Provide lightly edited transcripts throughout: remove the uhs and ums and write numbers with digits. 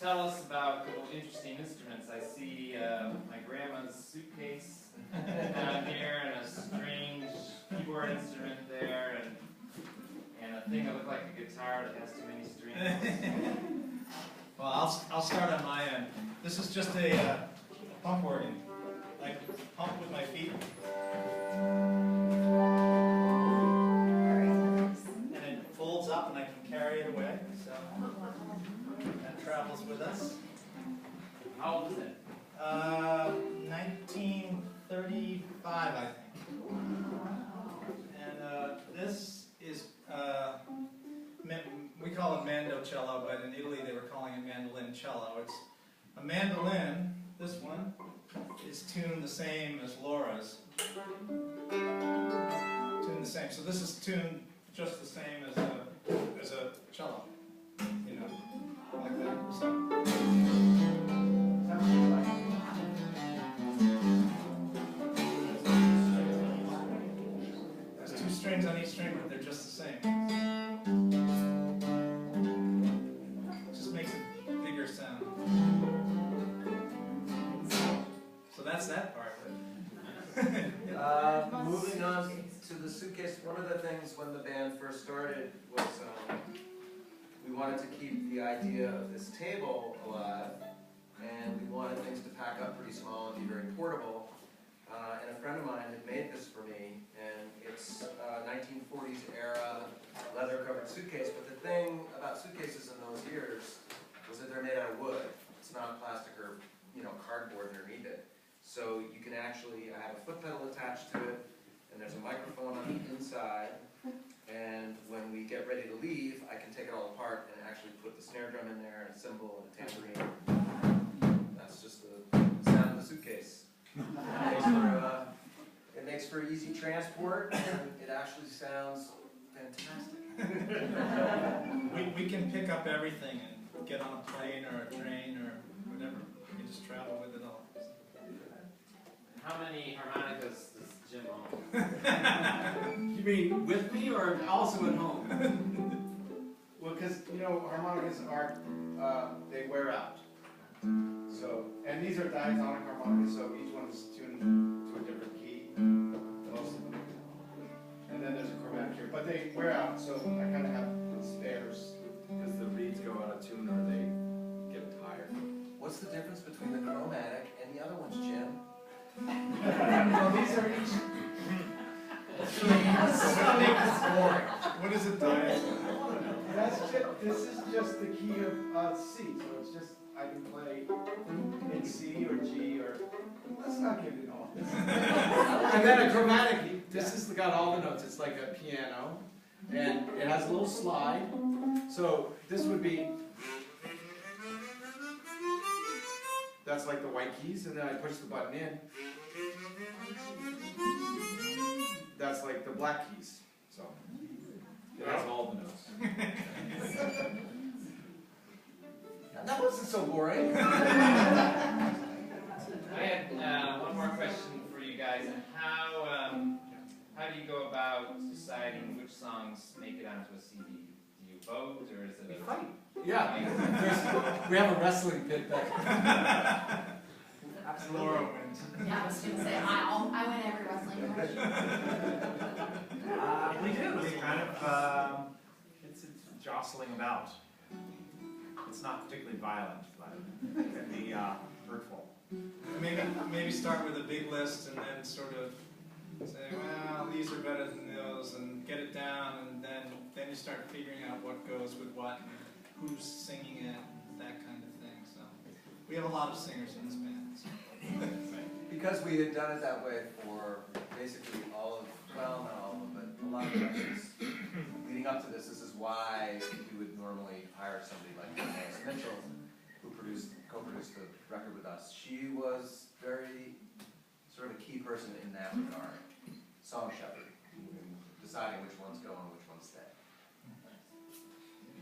tell us about a couple interesting instruments. I see my grandma's suitcase down here, and a strange keyboard instrument there, and a thing that looked like a guitar that has too many strings. Well, I'll start on my end. This is just a pump organ. I pump with my feet. And it folds up and I can carry it away. So that travels with us. How old is it? 1935, I think. And this is, we call it mandocello, but in Italy they were calling it mandolin-cello. It's a mandolin, this one, is tuned the same as Laura's. Tuned the same. So this is tuned just the same as a cello. You know, like that. So. There's two strings on each string, but they're just the same. Just makes a bigger sound. So that's that part of it. Moving on to the suitcase, one of the things when the band first started was we wanted to keep the idea of this table alive, and we wanted things to pack up pretty small and be very portable. And a friend of mine had made this for me, and it's 1940s era leather-covered suitcase. But the thing about suitcases in those years was that they're made out of wood. It's not plastic or cardboard underneath it. So you can actually, I have a foot pedal attached to it, and there's a microphone on the inside, and when we get ready to leave, I can take it all apart and actually put the snare drum in there, and a cymbal, and a tambourine. That's just the sound of the suitcase. It makes for easy transport, and it actually sounds fantastic. We can pick up everything and get on a plane or a train or whatever. We can just travel with it all. How many harmonicas does Jim own? You mean with me or also at home? Well, because harmonicas are they wear out. So, and these are diatonic harmonicas, so each one is tuned to a different key. Most of them, and then there's a chromatic here, but they wear out. So I kind of have spares. Because the reeds go out of tune or they get tired. What's the difference between the chromatic and the other ones, Jim? Well, these are each. What is it, Diane? This is just the key of C, so it's just I can play in C or G or. Let's not get it all. And then a chromatic. This has got all the notes. It's like a piano, and it has a little slide. So this would be. That's like the white keys, and then I push the button in. That's like the black keys. So it has all the notes. That wasn't so boring. I had one more question for you guys. How do you go about deciding which songs make it onto a CD? Do you vote, or is it a fight? Yeah, we have a wrestling pit back. Laura wins. Yeah, I was going to say, I win every wrestling match. We do. We kind of, it's jostling about. It's not particularly violent, but it can be hurtful. Maybe start with a big list and then sort of say, well, these are better than those, and get it down, and then you start figuring out what goes with what, and who's singing it, that kind of thing. So we have a lot of singers in this band. So. Because we had done it that way for basically all of, well, not all of them, but a lot of records leading up to this. This is why we would normally hire somebody like Alice Mitchell, who co-produced the record with us. She was very sort of a key person in that regard. Song shepherd, deciding which ones go and which ones stay.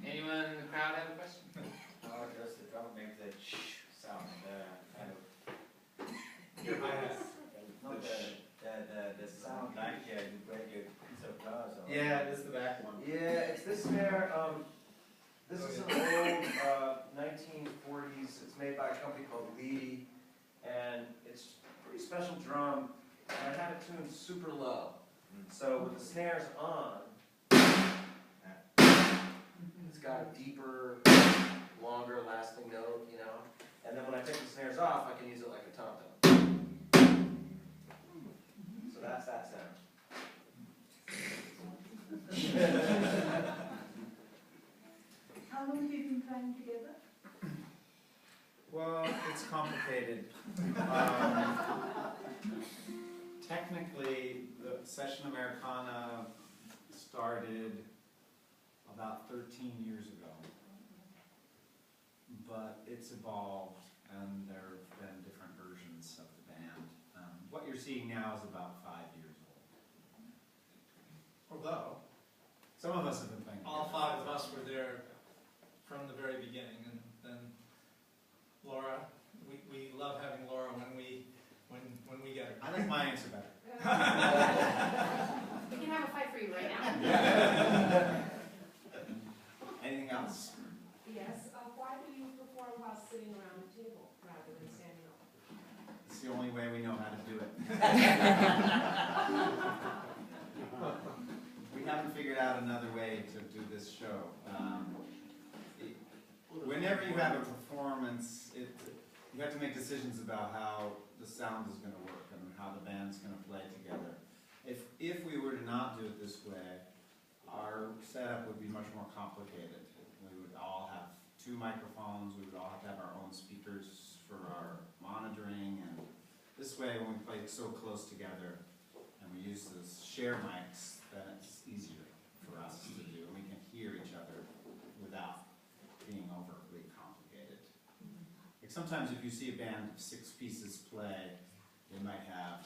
Anyone in the crowd have a question? Oh, just the drum makes a sound, kind of. Not the sound like you break a piece of glass. Or Yeah, it is the back one. Yeah, it's this snare. This is an old 1940 company called Lee, and it's a pretty special drum, and I had it tuned super low. So with the snares on, it's got a deeper, longer lasting note, you know? And then when I take the snares off, I can use it like a tom-tom. So that's that sound. How long have you been playing together? Well, it's complicated. Technically, the session Americana started about 13 years ago. But it's evolved, and there have been different versions of the band. What you're seeing now is about 5 years old. Although, Some of us have been playing all together. 5 of us were there from the very beginning, and then Laura, we love having Laura when we get her. I like my answer better. We can have a fight for you right now. Anything else? Yes. Why do you perform while sitting around a table rather than standing up? It's the only way we know how to do it. We haven't figured out another way to do this show. Whenever you have a performance, you have to make decisions about how the sound is going to work and how the band's going to play together. If we were to not do it this way, our setup would be much more complicated. We would all have 2 microphones, we would all have to have our own speakers for our monitoring, and this way when we play so close together and we use those share mics, then it's easier for us to do, and we can hear each other without being overly complicated. Like sometimes if you see a band of 6 pieces play, they might have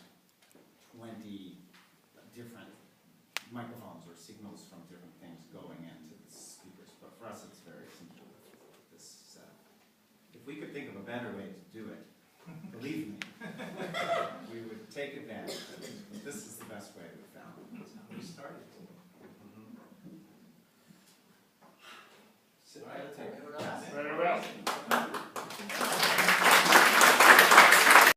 20 different microphones or signals from different things going into the speakers, but for us it's very simple with this setup. If we could think of a better way to do it, believe me, we would take advantage of it, but this is the best way we found. That's how we started.